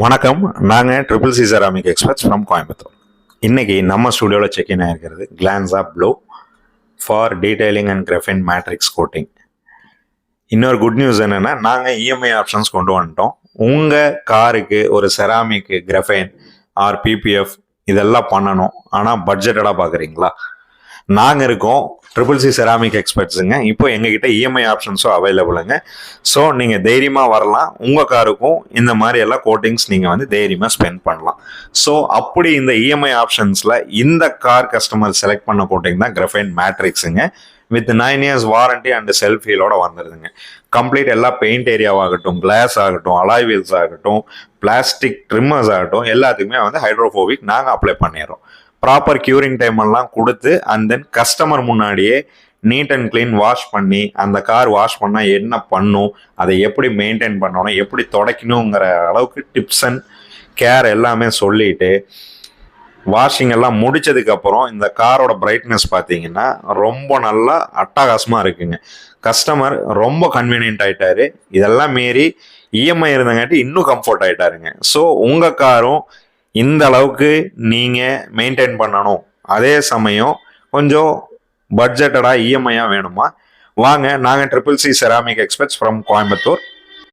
வணக்கம். நாங்கள் triple C ceramic experts from Coimbatore. இன்றைக்கி நம்ம ஸ்டுடியோவில் செக்இன் ஆகிருக்கிறது Glanza blue for detailing and graphene matrix coating. இன்னொரு குட் நியூஸ் என்னென்னா, நாங்கள் இஎம்ஐ ஆப்ஷன்ஸ் கொண்டு வந்துட்டோம். உங்கள் காருக்கு ஒரு செராமிக் கிராஃபைன் ஆர் பிபிஎஃப் இதெல்லாம் பண்ணணும், ஆனால் பட்ஜெட்டடாக பார்க்குறீங்களா? நாங்கள் இருக்கோம் ட்ரிபிள் சி செராமிக் எக்ஸ்பர்ட்ஸுங்க. இப்போ எங்ககிட்ட இஎம்ஐ ஆப்ஷன்ஸும் அவைலபிளுங்க. ஸோ நீங்கள் தைரியமாக வரலாம். உங்கள் காருக்கும் இந்த மாதிரி எல்லாம் கோட்டிங்ஸ் நீங்கள் வந்து தைரியமாக ஸ்பெண்ட் பண்ணலாம். ஸோ அப்படி இந்த இஎம்ஐ ஆப்ஷன்ஸில் இந்த கார் கஸ்டமர் செலக்ட் பண்ண கோட்டிங் தான் கிராஃபைன் மேட்ரிக்ஸுங்க. With 9 years warranty and self ஹீலோட வந்துடுதுங்க. கம்ப்ளீட் எல்லா பெயிண்ட் ஏரியாவாகட்டும், கிளாஸ் ஆகட்டும், அலாய் வீல்ஸ் ஆகட்டும், பிளாஸ்டிக் ட்ரிம்மர்ஸ் ஆகட்டும், எல்லாத்துக்குமே வந்து ஹைட்ரோஃபோபிக் நாங்கள் அப்ளை பண்ணிடுறோம். ப்ராப்பர் க்யூரிங் டைம் எல்லாம் கொடுத்து அண்ட் தென் கஸ்டமர் முன்னாடியே நீட் அண்ட் கிளீன் வாஷ் பண்ணி, அந்த கார் வாஷ் பண்ணால் என்ன பண்ணும், அதை எப்படி மெயின்டைன் பண்ணணும், எப்படி துடைக்கணுங்கிற அளவுக்கு டிப்ஸ் அண்ட் கேர் எல்லாமே சொல்லிட்டு வாஷிங் எல்லாம் முடிச்சதுக்கப்புறம் இந்த காரோட பிரைட்னஸ் பார்த்தீங்கன்னா ரொம்ப நல்லா அட்டகாசமாக இருக்குங்க. கஸ்டமர் ரொம்ப கன்வீனியன்ட் ஆகிட்டாரு. இதெல்லாம் மீறி இஎம்ஐ இருந்தங்காட்டி இன்னும் கம்ஃபர்ட் ஆகிட்டாருங்க. ஸோ உங்கள் காரும் இந்த அளவுக்கு நீங்கள் மெயின்டைன் பண்ணணும், அதே சமயம் கொஞ்சம் பட்ஜெட்டடாக இஎம்ஐயாக வேணுமா? வாங்க, நாங்கள் triple C ceramic experts from Coimbatore.